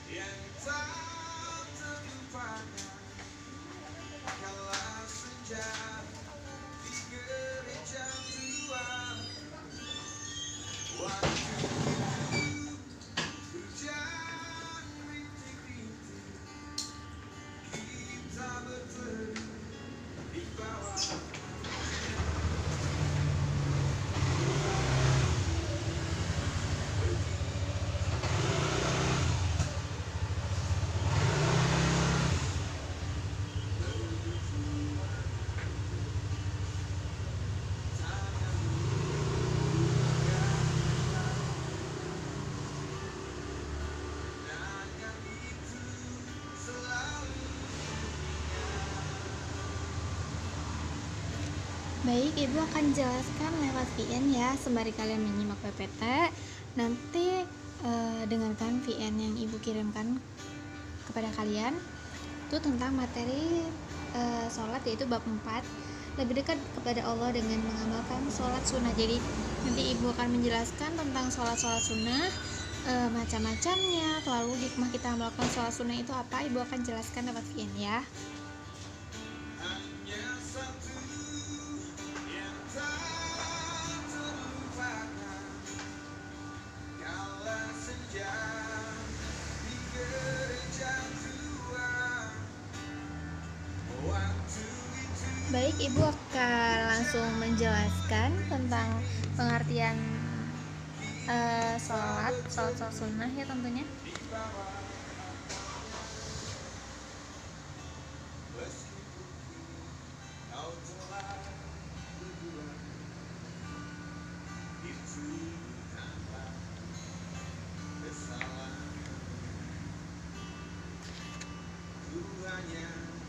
yang tak terlupakan kala senja di gereja tua. Waktu hujan rintik-rintik kita berteduh di bawah. Baik, Ibu akan jelaskan lewat VN ya, sembari kalian menyimak PPT. Nanti dengarkan VN yang Ibu kirimkan kepada kalian itu tentang materi sholat, yaitu bab 4, lebih dekat kepada Allah dengan mengamalkan sholat sunnah. Jadi nanti Ibu akan menjelaskan tentang sholat sunnah, macam-macamnya, lalu hikmah kita melakukan sholat sunnah itu apa. Ibu akan jelaskan lewat VN ya. Hanya satu yang tak terlupakan kala senja di gereja tua. Waktu itu Baik, Ibu akan langsung menjelaskan tentang pengertian sholat sunnah ya tentunya. di bawah. Meskipun kau telah berdua, itu bukanlah kesalahan. Ku hanya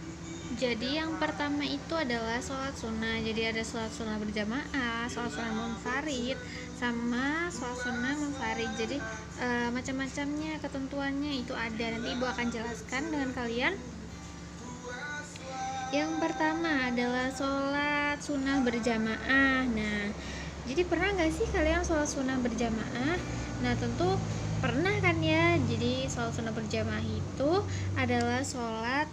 ingin Jadi yang pertama itu adalah sholat sunnah. Jadi ada sholat sunnah berjamaah, sholat sunnah munfarid, sama sholat sunnah munfarid. Jadi macam-macamnya, ketentuannya itu ada. Nanti Ibu akan jelaskan dengan kalian. Yang pertama adalah sholat sunnah berjamaah. Nah, jadi pernah nggak sih kalian sholat sunnah berjamaah? Nah, tentu pernah kan ya. Jadi sholat sunnah berjamaah itu adalah sholat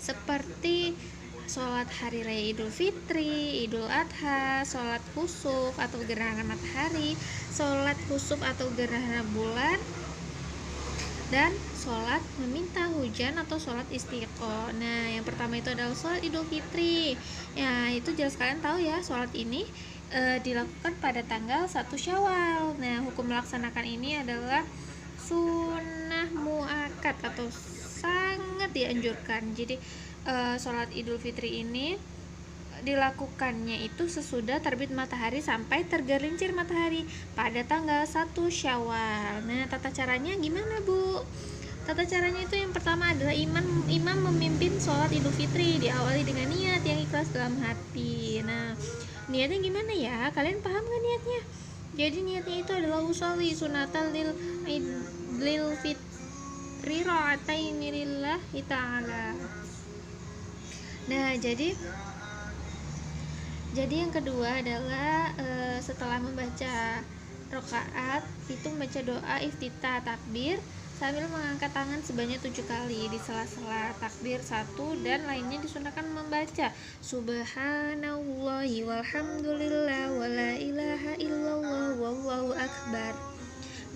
seperti sholat hari raya Idul Fitri, Idul Adha, sholat khusuf atau gerhana matahari, sholat khusuf atau gerhana bulan, dan sholat meminta hujan atau sholat istiqo. Nah, yang pertama itu adalah sholat Idul Fitri. Ya, itu jelas kalian tahu ya, sholat ini dilakukan pada tanggal 1 Syawal. Nah, hukum melaksanakan ini adalah sunnah muakkad atau sangat dianjurkan. Jadi sholat Idul Fitri ini dilakukannya itu sesudah terbit matahari sampai tergelincir matahari pada tanggal 1 Syawal. Nah, tata caranya gimana, Bu? Tata caranya itu yang pertama adalah imam memimpin sholat Idul Fitri, diawali dengan niat yang ikhlas dalam hati. Nah, niatnya gimana ya? Kalian paham gak niatnya? Jadi niatnya itu adalah usolli sunatal lil fitri ra'ataini lillahi ta'ala. Nah, jadi yang kedua adalah setelah membaca rakaat itu membaca doa iftitah takbir sambil mengangkat tangan sebanyak 7 kali di sela-sela takbir 1, dan lainnya disunahkan membaca subhanallahi walhamdulillah wala ilaha illallah wallahu akbar.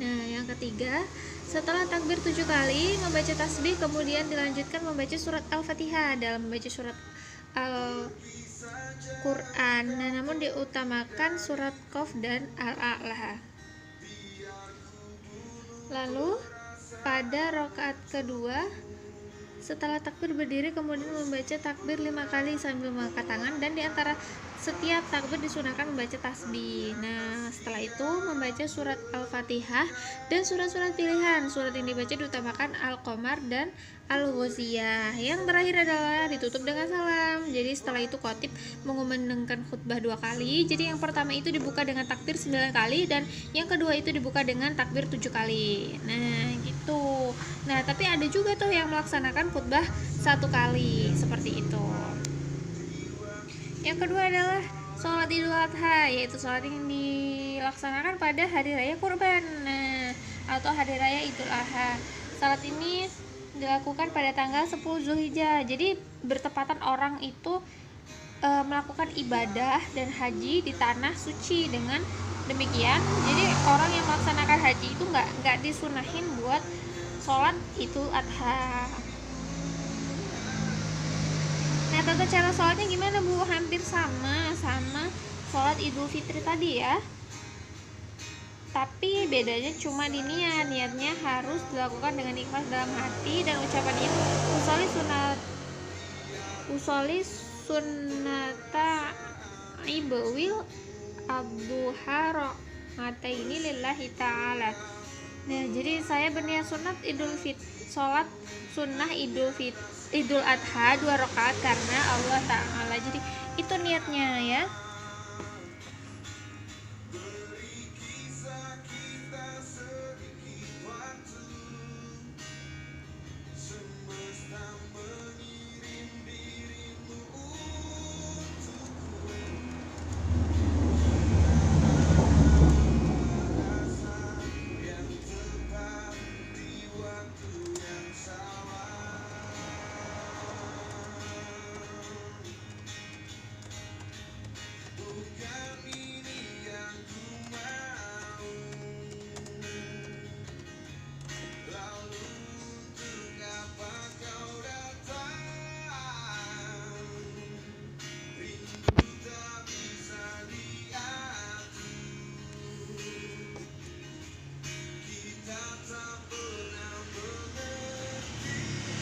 Nah, yang ketiga, setelah takbir 7 kali membaca tasbih, kemudian dilanjutkan membaca surat Al-Fatihah dalam membaca surat Al-Quran. Nah, namun diutamakan surat Qaf dan Al-A'la. Lalu pada rakaat kedua setelah takbir berdiri, kemudian membaca takbir 5 kali sambil mengangkat tangan, dan di antara setiap takbir disunahkan membaca tasbih. Nah, setelah itu membaca surat Al-Fatihah dan surat-surat pilihan. Surat yang dibaca diutamakan Al-Qamar dan Al-Ghosiyah. Yang terakhir adalah ditutup dengan salam. Jadi setelah itu khatib mengumandangkan khutbah 2 kali. Jadi yang pertama itu dibuka dengan takbir 9 kali, dan yang kedua itu dibuka dengan takbir 7 kali. Nah, gitu. Nah, tapi ada juga tuh yang melaksanakan khutbah 1 kali seperti itu. Yang kedua adalah sholat Idul Adha, yaitu sholat yang dilaksanakan pada hari raya kurban. Nah, atau hari raya Idul Adha. Salat ini dilakukan pada tanggal 10 Zulhijjah. Jadi bertepatan orang itu melakukan ibadah dan haji di tanah suci. Dengan demikian, jadi orang yang melaksanakan haji itu nggak disunahin buat sholat Idul Adha. Nah, tata cara sholatnya gimana Bu? Hampir sama sholat Idul Fitri tadi ya. Tapi bedanya cuma di niat. Niatnya harus dilakukan dengan ikhlas dalam hati dan ucapannya usoli sunnata ibawil abduhara mata ini lillahi ta'ala. Nah, jadi saya berniat sholat sunnah Idul Adha 2 rakaat karena Allah Ta'ala. Jadi itu niatnya ya.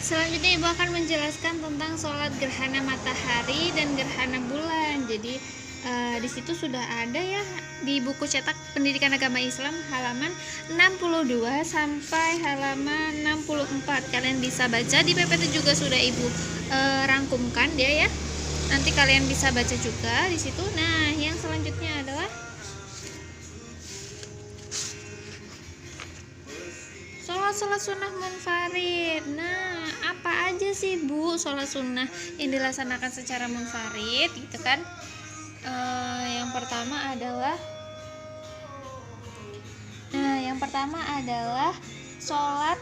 Selanjutnya Ibu akan menjelaskan tentang sholat gerhana matahari dan gerhana bulan. Jadi di situ sudah ada ya di buku cetak Pendidikan Agama Islam halaman 62 sampai halaman 64. Kalian bisa baca di PPT juga sudah Ibu rangkumkan dia ya. Nanti kalian bisa baca juga di situ. Nah, yang selanjutnya adalah sholat sunnah munfarid. Nah, apa aja sih Bu sholat sunnah yang dilaksanakan secara munfarid gitu kan? Yang pertama adalah sholat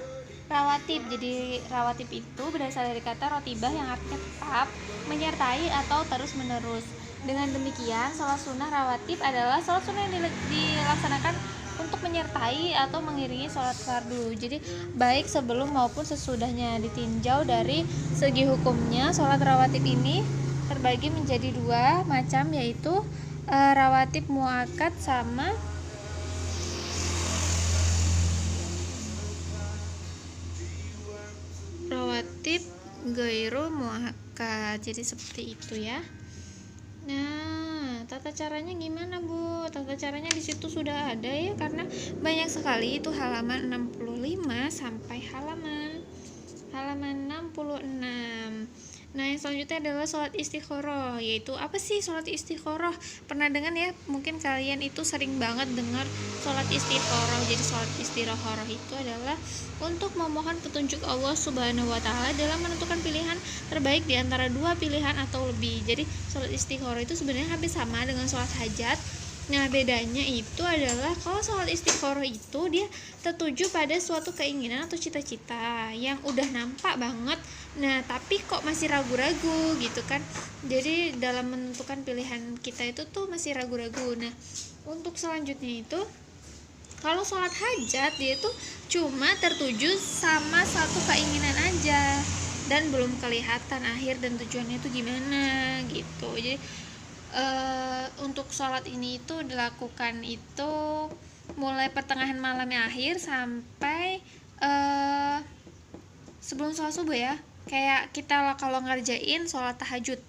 rawatib. Jadi rawatib itu berasal dari kata rotibah yang artinya tetap, menyertai atau terus menerus. Dengan demikian, sholat sunnah rawatib adalah sholat sunnah yang dilaksanakan untuk menyertai atau mengiringi sholat fardu. Jadi baik sebelum maupun sesudahnya. Ditinjau dari segi hukumnya, sholat rawatib ini terbagi menjadi 2 macam, yaitu rawatib muakkad sama rawatib ghairu muakkad. Jadi seperti itu ya. Nah, tata caranya gimana Bu? Tata caranya di situ sudah ada ya, karena banyak sekali, itu halaman 65 sampai halaman 66. Nah, yang selanjutnya adalah sholat istikharah. Yaitu apa sih sholat istikharah? Pernah dengar ya? Mungkin kalian itu sering banget dengar sholat istikharah. Jadi sholat istikharah itu adalah untuk memohon petunjuk Allah Subhanahu wa Ta'ala dalam menentukan pilihan terbaik di antara 2 pilihan atau lebih. Jadi sholat istikharah itu sebenarnya hampir sama dengan sholat hajat. Nah, bedanya itu adalah kalau sholat istikharah itu dia tertuju pada suatu keinginan atau cita-cita yang udah nampak banget. Nah, tapi kok masih ragu-ragu gitu kan. Jadi dalam menentukan pilihan kita itu tuh masih ragu-ragu. Nah, untuk selanjutnya itu kalau sholat hajat dia tuh cuma tertuju sama satu keinginan aja dan belum kelihatan akhir dan tujuannya itu gimana gitu. Jadi untuk sholat ini itu dilakukan itu mulai pertengahan malamnya akhir sampai sebelum sholat subuh ya. Kayak kita kalau ngerjain sholat tahajud.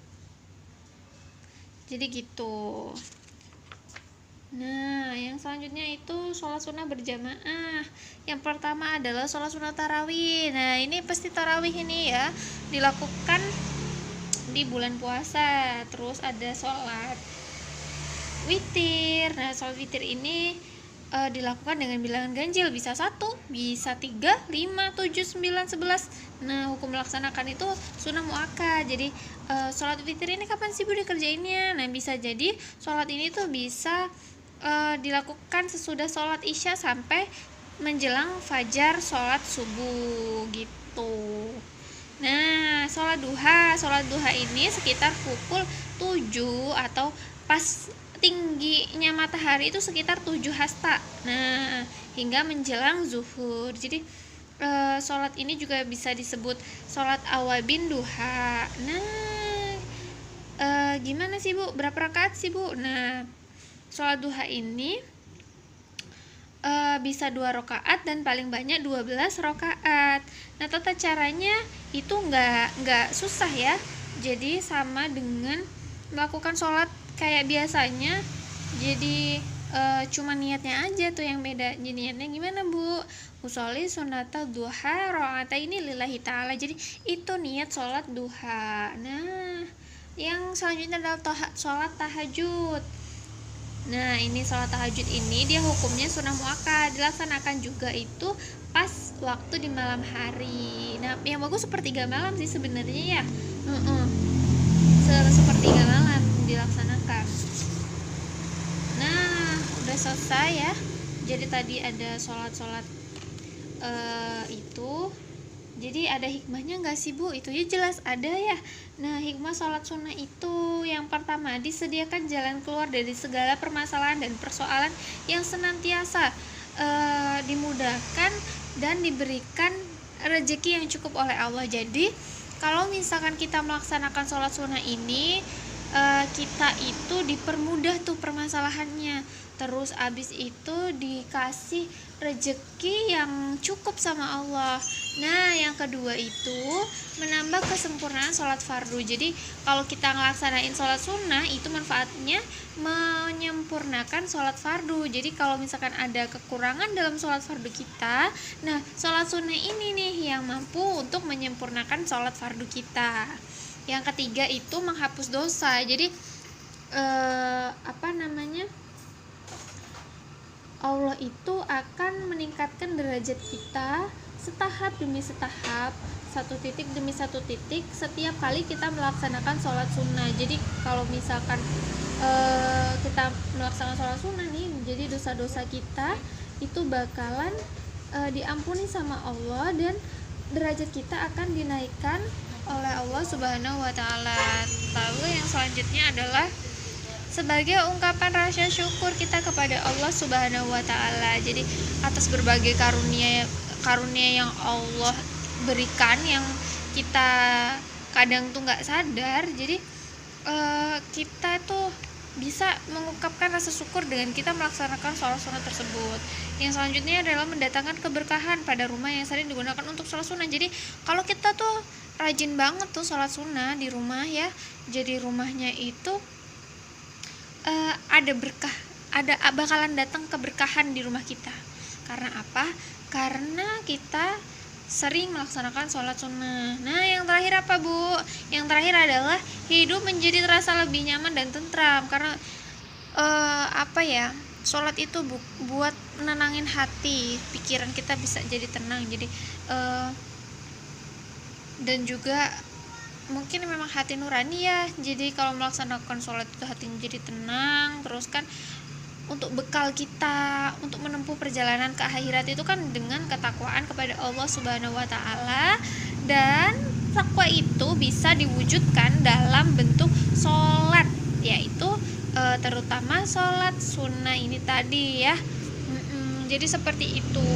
Jadi gitu. Nah, yang selanjutnya itu sholat sunnah berjamaah. Yang pertama adalah sholat sunnah tarawih. Nah, ini pasti tarawih ini ya dilakukan di bulan puasa. Terus ada sholat witir. Nah, sholat witir ini dilakukan dengan bilangan ganjil, bisa 1, bisa 3, 5, 7, 9, 11. Nah, hukum melaksanakan itu sunnah muakkad. Jadi sholat witir ini kapan sih Bu dikerjainnya? Nah, bisa jadi sholat ini tuh bisa dilakukan sesudah sholat isya sampai menjelang fajar sholat subuh gitu. Nah, sholat duha ini sekitar pukul 7 atau pas tingginya matahari itu sekitar 7 hasta. Nah, hingga menjelang zuhur. Jadi sholat ini juga bisa disebut sholat awabin duha. Nah, gimana sih Bu? Berapa rakaat sih Bu? Nah, sholat duha ini bisa 2 rakaat dan paling banyak 12 rakaat. Nah, tata caranya itu nggak susah ya. Jadi sama dengan melakukan sholat kayak biasanya. Jadi cuma niatnya aja tuh yang beda. Jadi niatnya gimana Bu? Usolli sunata duha rakaataini lillahi ta'ala. Jadi itu niat sholat duha. Nah, yang selanjutnya adalah sholat tahajud. Nah, ini sholat tahajud ini dia hukumnya sunnah muakkad, dilaksanakan juga itu pas waktu di malam hari. Nah, yang bagus sepertiga malam sih sebenarnya ya. Sepertiga malam dilaksanakan. Nah, udah selesai ya. Jadi tadi ada sholat-sholat itu. Jadi ada hikmahnya nggak sih Bu? Itu ya jelas ada ya. Nah, hikmah sholat sunnah itu yang pertama, disediakan jalan keluar dari segala permasalahan dan persoalan yang senantiasa dimudahkan dan diberikan rezeki yang cukup oleh Allah. Jadi kalau misalkan kita melaksanakan sholat sunnah ini, kita itu dipermudah tuh permasalahannya. Terus abis itu dikasih rezeki yang cukup sama Allah. Nah, yang kedua itu menambah kesempurnaan sholat fardu. Jadi kalau kita ngelaksanain sholat sunnah itu manfaatnya menyempurnakan sholat fardu. Jadi kalau misalkan ada kekurangan dalam sholat fardu kita, nah sholat sunnah ini nih yang mampu untuk menyempurnakan sholat fardu kita. Yang ketiga itu menghapus dosa. Jadi Allah itu akan meningkatkan derajat kita setahap demi setahap, satu titik demi satu titik setiap kali kita melaksanakan sholat sunnah. Jadi kalau misalkan kita melaksanakan sholat sunnah nih, jadi dosa-dosa kita itu bakalan diampuni sama Allah dan derajat kita akan dinaikkan oleh Allah Subhanahu wa Ta'ala. Lalu yang selanjutnya adalah sebagai ungkapan rasa syukur kita kepada Allah Subhanahu wa Ta'ala. Jadi atas berbagai karunia yang Allah berikan yang kita kadang tuh nggak sadar. Jadi kita tuh bisa mengungkapkan rasa syukur dengan kita melaksanakan sholat sunnah tersebut. Yang selanjutnya adalah mendatangkan keberkahan pada rumah yang sering digunakan untuk sholat sunnah. Jadi kalau kita tuh rajin banget tuh sholat sunnah di rumah ya, jadi rumahnya itu ada berkah, bakalan datang keberkahan di rumah kita. Karena apa? Karena kita sering melaksanakan sholat sunnah. Nah, yang terakhir apa Bu? Yang terakhir adalah hidup menjadi terasa lebih nyaman dan tentram. Karena sholat itu buat menenangin hati, pikiran kita bisa jadi tenang. Jadi dan juga mungkin memang hati nurani ya. Jadi kalau melaksanakan sholat itu hatinya jadi tenang. Terus kan untuk bekal kita untuk menempuh perjalanan ke akhirat itu kan dengan ketakwaan kepada Allah Subhanahu wa Ta'ala. Dan takwa itu bisa diwujudkan dalam bentuk sholat, yaitu terutama sholat sunnah ini tadi ya. Jadi seperti itu.